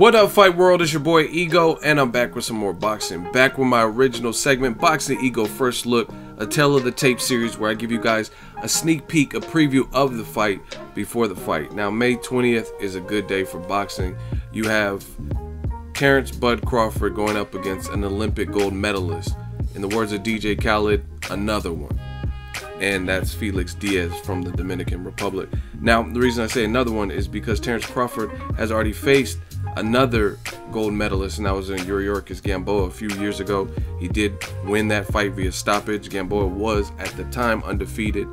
What up, Fight World? It's your boy Ego, and I'm back with some more boxing. Back with my original segment, Boxingego First Look, a tale of the tape series where I give you guys a sneak peek, a preview of the fight before the fight. Now, May 20th is a good day for boxing. You have Terence "Bud" Crawford going up against an Olympic gold medalist. In the words of DJ Khaled, another one. And that's FELIX DIAZ from the Dominican Republic. Now, the reason I say another one is because Terence Crawford has already faced another gold medalist, and that was in Yuriorkis Gamboa a few years ago. He did win that fight via stoppage. Gamboa was, at the time, undefeated,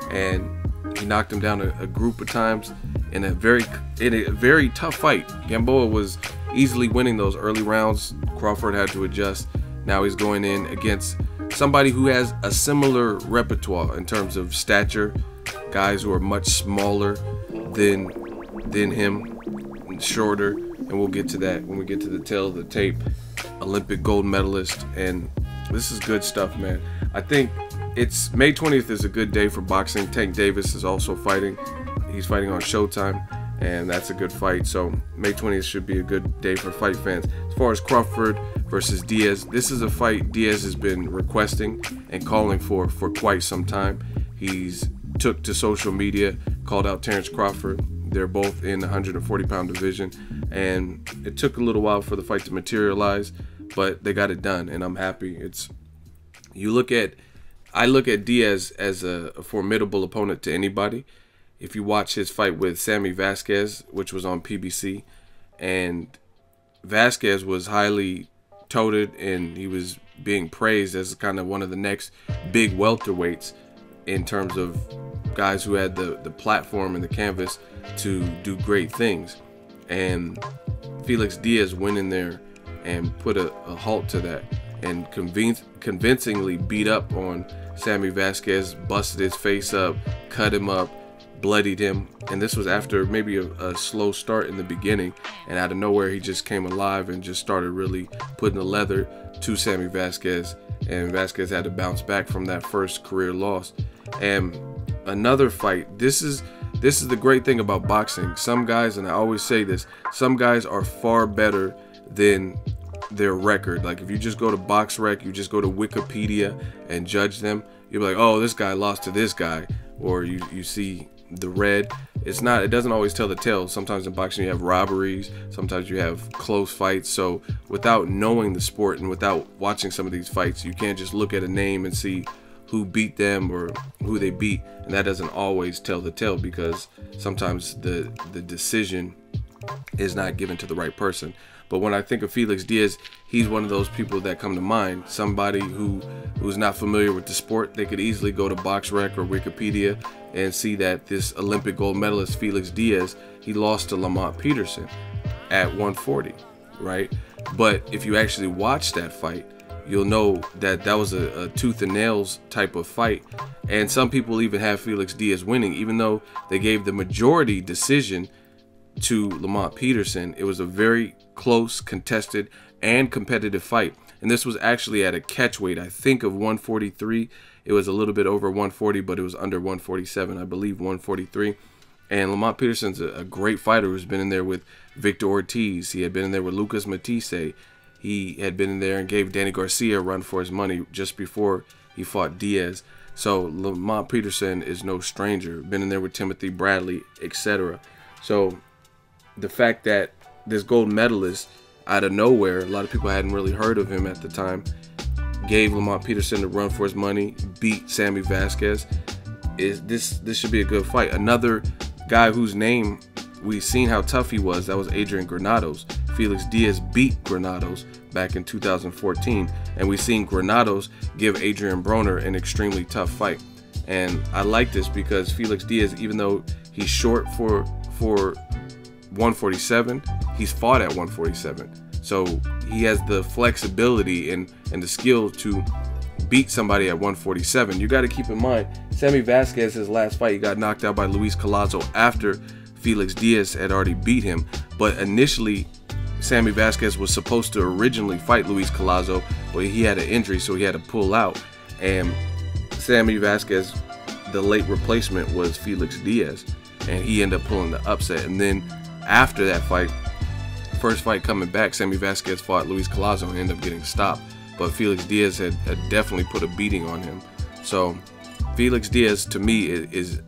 and he knocked him down a group of times in a very tough fight. Gamboa was easily winning those early rounds. Crawford had to adjust. Now he's going in against somebody who has a similar repertoire in terms of stature, guys who are much smaller than him, shorter, and we'll get to that when we get to the tail of the tape. Olympic gold medalist, and this is good stuff, man. I think it's May 20th is a good day for boxing. Tank Davis is also fighting. He's fighting on Showtime, and that's a good fight. So May 20th should be a good day for fight fans. As far as Crawford versus Diaz, this is a fight Diaz has been requesting and calling for quite some time. He's took to social media, called out Terence Crawford. They're both in the 140-pound division, and it took a little while for the fight to materialize, but they got it done, and I'm happy. I look at Diaz as a formidable opponent to anybody. If you watch his fight with Sammy Vasquez, which was on PBC, and Vasquez was highly touted, and he was being praised as kind of one of the next big welterweights in terms of guys who had the platform and the canvas to do great things. And FELIX DIAZ went in there and put a halt to that and convincingly beat up on Sammy Vasquez, busted his face up, cut him up, bloodied him. And this was after maybe a slow start in the beginning, and out of nowhere he just came alive and just started really putting the leather to Sammy Vasquez, and Vasquez had to bounce back from that first career loss. And another fight, this is the great thing about boxing. Some guys, and I always say this, some guys are far better than their record. Like, if you just go to BoxRec, you just go to Wikipedia and judge them, you'll be like, oh, this guy lost to this guy, or you see the red. It doesn't always tell the tale. Sometimes in boxing you have robberies, sometimes you have close fights. So without knowing the sport and without watching some of these fights, you can't just look at a name and see who beat them or who they beat, and that doesn't always tell the tale, because sometimes the decision is not given to the right person. But when I think of FELIX DIAZ, he's one of those people that come to mind. Somebody who's not familiar with the sport, they could easily go to BoxRec or Wikipedia and see that this Olympic gold medalist FELIX DIAZ, he lost to Lamont Peterson at 140, right? But if you actually watch that fight, you'll know that that was a tooth and nails type of fight. And some people even have FELIX DIAZ winning, even though they gave the majority decision to Lamont Peterson. It was a very close, contested, and competitive fight. And this was actually at a catch weight, I think, of 143. It was a little bit over 140, but it was under 147, I believe 143. And Lamont Peterson's a great fighter who's been in there with Victor Ortiz. He had been in there with Lucas Matisse. He had been in there and gave Danny Garcia a run for his money just before he fought Diaz. So Lamont Peterson is no stranger. Been in there with Timothy Bradley, etc. So the fact that this gold medalist, out of nowhere, a lot of people hadn't really heard of him at the time, gave Lamont Peterson a run for his money, beat Sammy Vasquez. This should be a good fight. Another guy whose name we've seen how tough he was, that was Adrian Granados. FELIX DIAZ beat Granados back in 2014, and we've seen Granados give Adrian Broner an extremely tough fight. And I like this because FELIX DIAZ, even though he's short for 147, he's fought at 147, so he has the flexibility and the skill to beat somebody at 147. You got to keep in mind, Sammy Vasquez, his last fight, he got knocked out by Luis Collazo after FELIX DIAZ had already beat him. But initially, Sammy Vasquez was supposed to originally fight Luis Collazo, but he had an injury, so he had to pull out. And Sammy Vasquez, the late replacement, was FELIX DIAZ, and he ended up pulling the upset. And then after that fight, first fight coming back, Sammy Vasquez fought Luis Collazo and ended up getting stopped. But Felix Diaz had definitely put a beating on him. So Felix Diaz, to me, is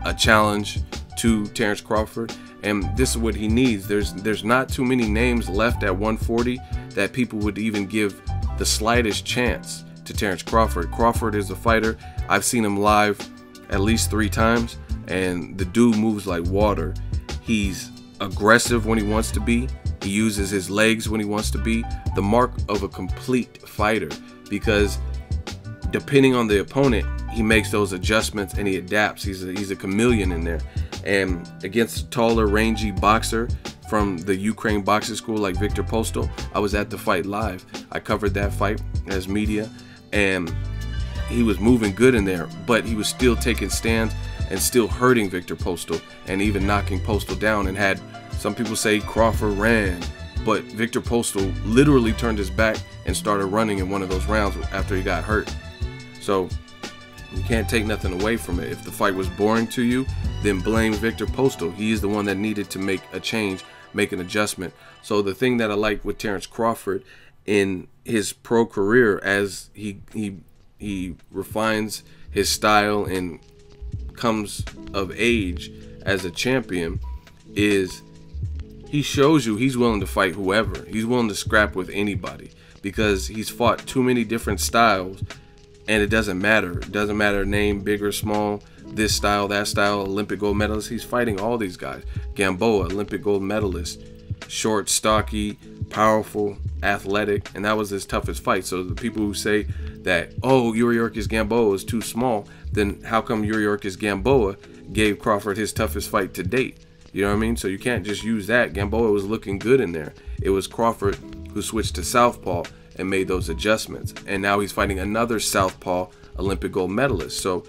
a challenge to Terence Crawford. And this is what he needs. There's not too many names left at 140 that people would even give the slightest chance to Terence Crawford. Crawford is a fighter. I've seen him live at least 3 times, and the dude moves like water. He's aggressive when he wants to be. He uses his legs when he wants to be. The mark of a complete fighter, because depending on the opponent, he makes those adjustments and he adapts. He's a chameleon in there. And against a taller, rangy boxer from the Ukraine boxing school like Viktor Postol, I was at the fight live. I covered that fight as media, and he was moving good in there, but he was still taking stands and still hurting Viktor Postol and even knocking Postol down, and had some people say Crawford ran, but Viktor Postol literally turned his back and started running in one of those rounds after he got hurt. So you can't take nothing away from it. If the fight was boring to you, then blame Viktor Postol. He is the one that needed to make a change, make an adjustment. So the thing that I like with Terence Crawford in his pro career, as he refines his style and comes of age as a champion, is he shows you he's willing to fight whoever. He's willing to scrap with anybody, because he's fought too many different styles, and it doesn't matter. It doesn't matter name, big or small, this style, that style, Olympic gold medalist. He's fighting all these guys. Gamboa, Olympic gold medalist, short, stocky, powerful, athletic, and that was his toughest fight. So the people who say that, oh, Yuriorkis Gamboa is too small, then how come Yuriorkis Gamboa gave Crawford his toughest fight to date? You know what I mean? So you can't just use that. Gamboa was looking good in there. It was Crawford who switched to southpaw and made those adjustments. And now he's fighting another southpaw Olympic gold medalist. So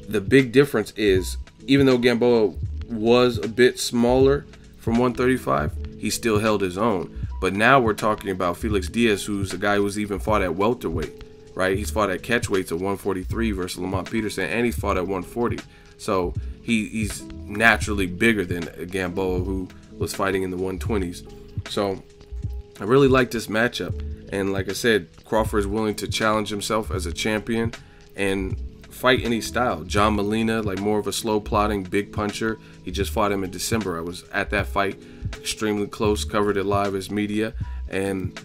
the big difference is, even though Gamboa was a bit smaller from 135, he still held his own. But now we're talking about Felix Diaz, who's a guy who's even fought at welterweight, right? He's fought at catchweights at 143 versus Lamont Peterson, and he's fought at 140. So he's naturally bigger than Gamboa, who was fighting in the 120s. So I really like this matchup. And like I said, Crawford is willing to challenge himself as a champion and fight any style. John Molina, like more of a slow plotting big puncher. He just fought him in December. I was at that fight, extremely close, covered it live as media, and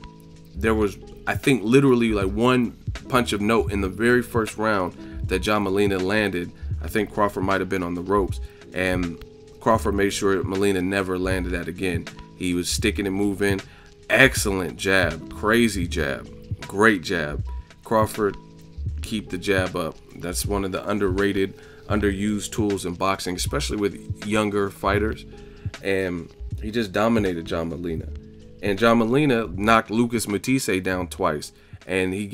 there was, I think, literally like one punch of note in the very first round that John Molina landed. I think Crawford might have been on the ropes, and Crawford made sure Molina never landed that again. He was sticking and moving. Excellent jab, crazy jab, great jab. Crawford, keep the jab up. That's one of the underrated, underused tools in boxing, especially with younger fighters. And he just dominated John Molina. And John Molina knocked Lucas Matisse down twice. And he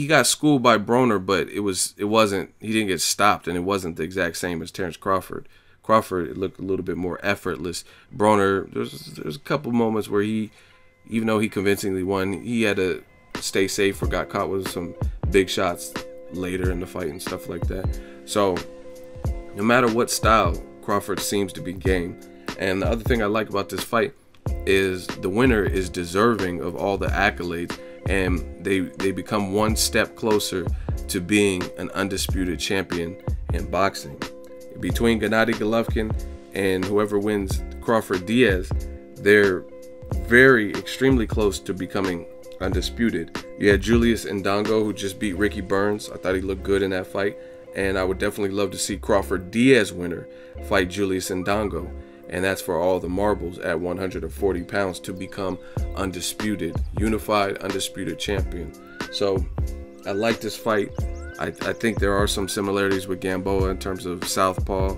got schooled by Broner, but he didn't get stopped, and it wasn't the exact same as Terence Crawford. Crawford looked a little bit more effortless. Broner, there's a couple moments where he, even though he convincingly won, he had to stay safe or got caught with some big shots later in the fight and stuff like that. So no matter what style, Crawford seems to be game. And the other thing I like about this fight is the winner is deserving of all the accolades, and they become one step closer to being an undisputed champion in boxing. Between Gennady Golovkin and whoever wins Crawford Diaz, they're very extremely close to becoming undisputed. You had Julius Ndongo, who just beat Ricky Burns. I thought he looked good in that fight, and I would definitely love to see Crawford Diaz winner fight Julius Ndongo, and that's for all the marbles at 140 pounds to become undisputed, unified, undisputed champion. So I like this fight. I think there are some similarities with Gamboa in terms of southpaw,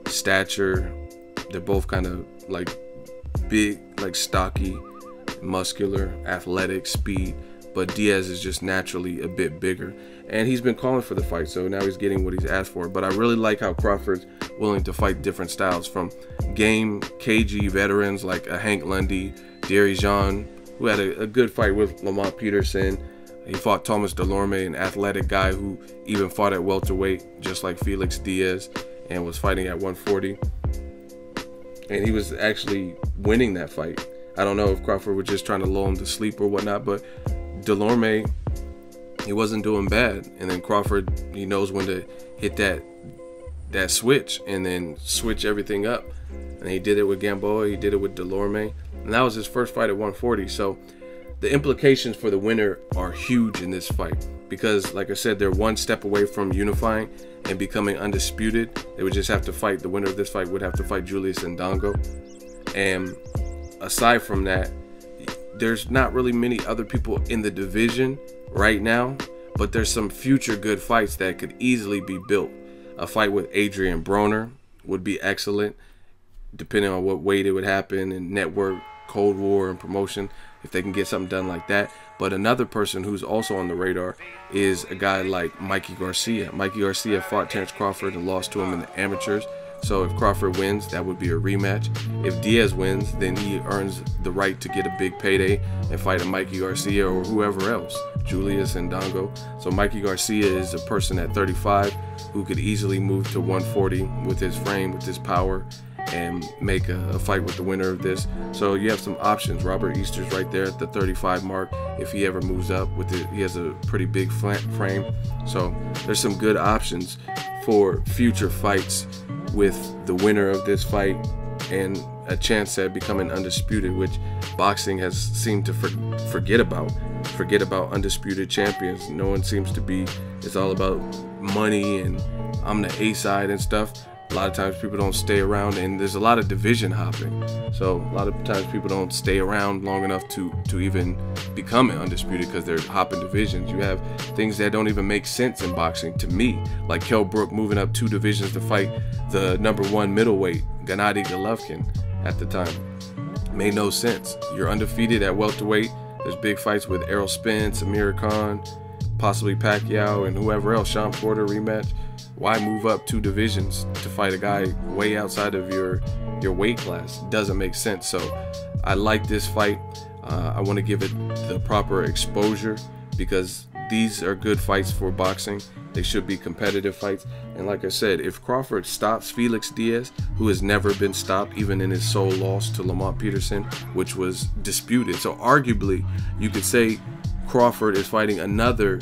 stature. They're both kind of like big, like stocky, muscular, athletic, speed, but Diaz is just naturally a bit bigger, and he's been calling for the fight, so now he's getting what he's asked for. But I really like how Crawford's willing to fight different styles, from game, cagey veterans like a Hank Lundy, Derry Jean, who had a good fight with Lamont Peterson. He fought Thomas Delorme, an athletic guy who even fought at welterweight, just like Felix Diaz, and was fighting at 140. and he was actually winning that fight. I don't know if Crawford was just trying to lull him to sleep or whatnot, but Delorme, he wasn't doing bad. And then Crawford, he knows when to hit that switch and then switch everything up. And he did it with Gamboa, he did it with Delorme, and that was his first fight at 140. So the implications for the winner are huge in this fight because, like I said, they're one step away from unifying and becoming undisputed. They would just have to fight. The winner of this fight would have to fight Julius Ndongo. And aside from that, there's not really many other people in the division right now, but there's some future good fights that could easily be built. A fight with Adrian Broner would be excellent, depending on what weight it would happen and network, Cold War, and promotion, if they can get something done like that. But another person who's also on the radar is a guy like Mikey Garcia. Mikey Garcia fought Terence Crawford and lost to him in the amateurs. So if Crawford wins, that would be a rematch. If Diaz wins, then he earns the right to get a big payday and fight a Mikey Garcia or whoever else, Julius Ndongo. So Mikey Garcia is a person at 35 who could easily move to 140 with his frame, with his power, and make a fight with the winner of this. So you have some options. Robert Easter's right there at the 35 mark. If he ever moves up with it, he has a pretty big frame. So there's some good options for future fights with the winner of this fight and a chance at becoming undisputed, which boxing has seemed to forget about undisputed champions. No one seems to be. It's all about money and I'm the A side and stuff. A lot of times people don't stay around, and there's a lot of division hopping. So a lot of times people don't stay around long enough to even become undisputed because they're hopping divisions. You have things that don't even make sense in boxing to me, like Kell Brook moving up 2 divisions to fight the #1 middleweight, Gennady Golovkin, at the time. Made no sense. You're undefeated at welterweight. There's big fights with Errol Spence, Amir Khan, possibly Pacquiao, and whoever else, Sean Porter rematch. Why move up 2 divisions to fight a guy way outside of your weight class? Doesn't make sense. So I like this fight. I want to give it the proper exposure because these are good fights for boxing. They should be competitive fights. And like I said, if Crawford stops Felix Diaz, who has never been stopped, even in his sole loss to Lamont Peterson, which was disputed. So arguably, you could say Crawford is fighting another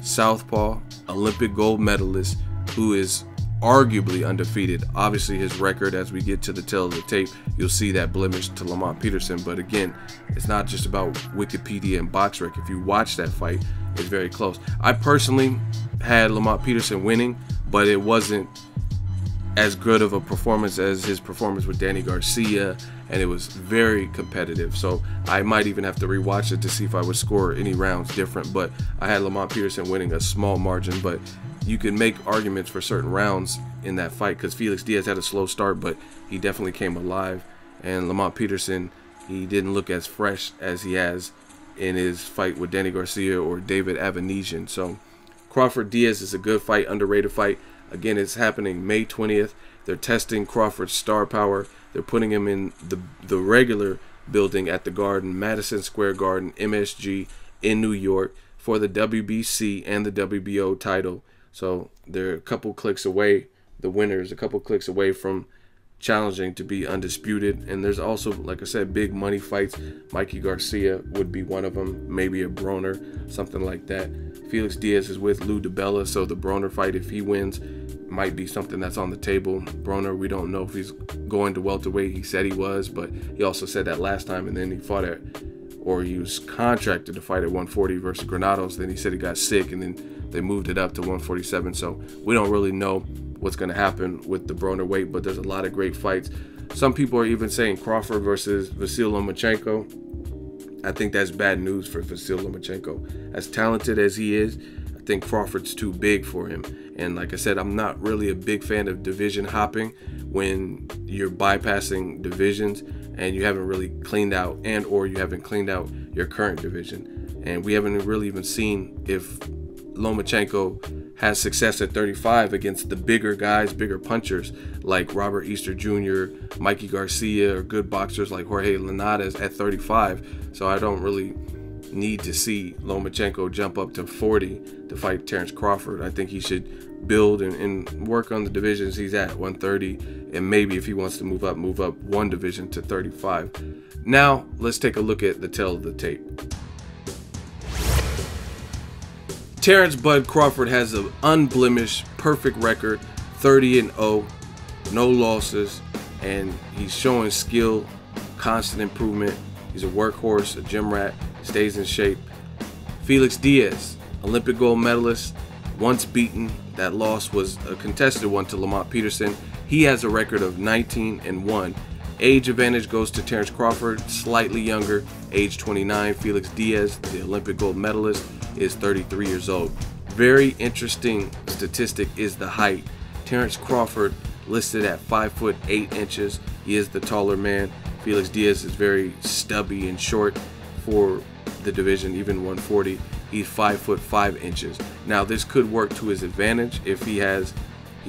southpaw Olympic gold medalist who is arguably undefeated. Obviously his record, as we get to the tail of the tape, you'll see that blemish to Lamont Peterson. But again, it's not just about Wikipedia and BoxRec. If you watch that fight, it's very close. I personally had Lamont Peterson winning, but it wasn't as good of a performance as his performance with Danny Garcia, and it was very competitive. So I might even have to rewatch it to see if I would score any rounds different. But I had Lamont Peterson winning a small margin, but you can make arguments for certain rounds in that fight because Felix Diaz had a slow start, but he definitely came alive. And Lamont Peterson, he didn't look as fresh as he has in his fight with Danny Garcia or David Avanesian. So Crawford Diaz is a good fight, underrated fight. Again, it's happening May 20th. They're testing Crawford's star power. They're putting him in the regular building at the Garden, Madison Square Garden, MSG in New York for the WBC and the WBO title. So they're a couple clicks away. The winner is a couple clicks away from challenging to be undisputed. And there's also, like I said, big money fights. Mikey Garcia would be one of them, maybe a Broner, something like that. Felix Diaz is with Lou DiBella, so the Broner fight, if he wins, might be something that's on the table. Broner, we don't know if he's going to welterweight. He said he was, but he also said that last time, and then he fought at, or he was contracted to fight at 140 versus Granados. Then he said he got sick, and then they moved it up to 147. So we don't really know what's going to happen with the Broner weight, but there's a lot of great fights. Some people are even saying Crawford versus Vasyl Lomachenko. I think that's bad news for Vasyl Lomachenko. As talented as he is, I think Crawford's too big for him. And like I said, I'm not really a big fan of division hopping when you're bypassing divisions and you haven't really cleaned out or you haven't cleaned out your current division. And we haven't really even seen if Lomachenko has success at 35 against the bigger guys, bigger punchers like Robert Easter Jr., Mikey Garcia, or good boxers like Jorge Linares at 35. So I don't really need to see Lomachenko jump up to 40 to fight Terence Crawford. I think he should build and work on the divisions he's at, 130, and maybe if he wants to move up one division to 35. Now let's take a look at the tail of the tape. Terence "Bud" Crawford has an unblemished, perfect record, 30-0, no losses, and he's showing skill, constant improvement. He's a workhorse, a gym rat, stays in shape. FELIX DIAZ, Olympic gold medalist, once beaten. That loss was a contested one to Lamont Peterson. He has a record of 19-1. Age advantage goes to Terence Crawford, slightly younger, age 29. FELIX DIAZ, the Olympic gold medalist, is 33 years old. Very interesting statistic is the height. Terence Crawford listed at 5'8". He is the taller man. FELIX DIAZ is very stubby and short for the division, even 140. He's 5'5". Now this could work to his advantage if he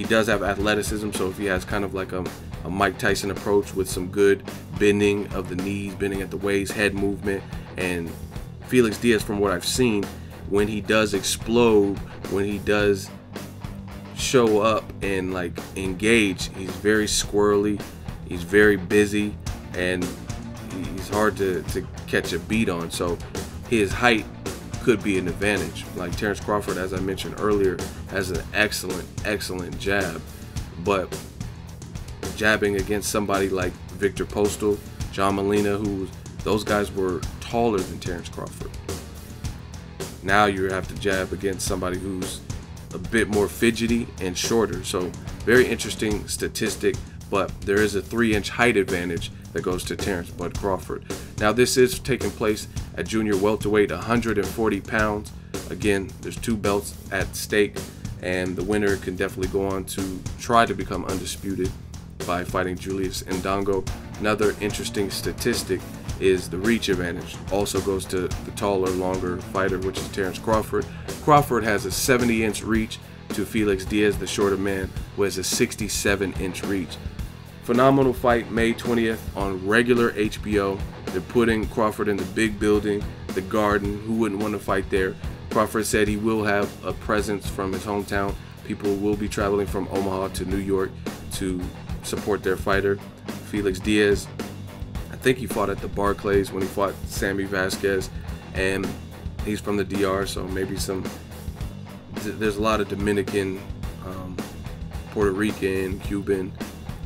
does have athleticism. So if he has kind of like a Mike Tyson approach with some good bending of the knees, bending at the waist, head movement. And FELIX DIAZ, from what I've seen, when he does explode, when he does show up and like engage, he's very squirrely, he's very busy, and he's hard to catch a beat on. So his height could be an advantage. Like Terence Crawford, as I mentioned earlier, has an excellent jab, but jabbing against somebody like Victor Postal, John Molina, those guys were taller than Terence Crawford. Now you have to jab against somebody who's a bit more fidgety and shorter. So very interesting statistic, but there is a 3-inch height advantage that goes to Terence "Bud" Crawford. Now this is taking place at junior welterweight, 140 pounds. Again, there's 2 belts at stake, and the winner can definitely go on to try to become undisputed by fighting Julius Ndongo. Another interesting statistic is the reach advantage. Also goes to the taller, longer fighter, which is Terence Crawford. Crawford has a 70-inch reach to FELIX DIAZ, the shorter man, who has a 67-inch reach. Phenomenal fight, May 20th on regular HBO. They're putting Crawford in the big building, the Garden. Who wouldn't want to fight there? Crawford said he will have a presence from his hometown. People will be traveling from Omaha to New York to support their fighter. FELIX DIAZ, I think he fought at the Barclays when he fought Sammy Vasquez, and he's from the DR, so maybe there's a lot of Dominican, Puerto Rican, Cuban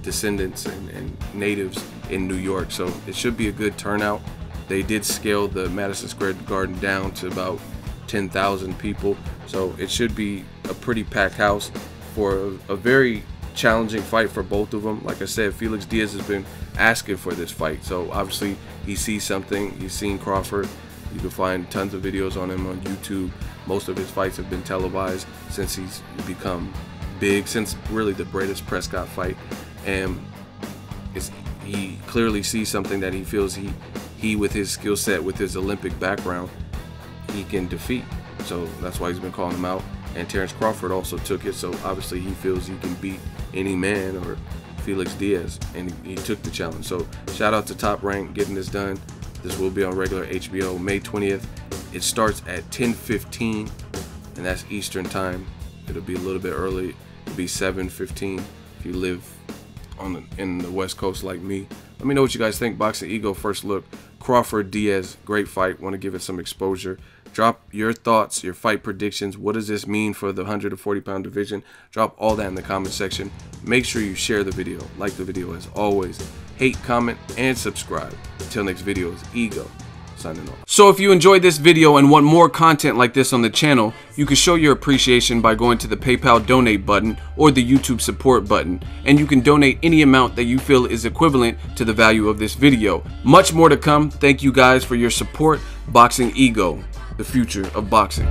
descendants and natives in New York, so it should be a good turnout. They did scale the Madison Square Garden down to about 10,000 people, so it should be a pretty packed house for a very challenging fight for both of them. Like I said, FELIX DIAZ has been asking for this fight, so obviously he sees something. He's seen Crawford. You can find tons of videos on him on YouTube. Most of his fights have been televised since he's become big, since really the Bradis Prescott fight, and he clearly sees something that he feels he with his skill set, with his Olympic background, he can defeat. So that's why he's been calling him out. And Terence Crawford also took it, so obviously he feels he can beat any man or FELIX DIAZ, and he took the challenge. So shout out to Top Rank getting this done. This will be on regular HBO May 20th. It starts at 10:15, and that's Eastern time. It'll be a little bit early. It'll be 7:15 if you live in the West Coast like me. Let me know what you guys think. Boxingego first look. Crawford DIAZ, great fight. Want to give it some exposure. Drop your thoughts, your fight predictions. What does this mean for the 140-pound division? Drop all that in the comment section. Make sure you share the video, like the video as always. Hate, comment, and subscribe. Until next video, is Ego signing off. So if you enjoyed this video and want more content like this on the channel, you can show your appreciation by going to the PayPal donate button or the YouTube support button, and you can donate any amount that you feel is equivalent to the value of this video. Much more to come. Thank you guys for your support. Boxingego, the future of boxing.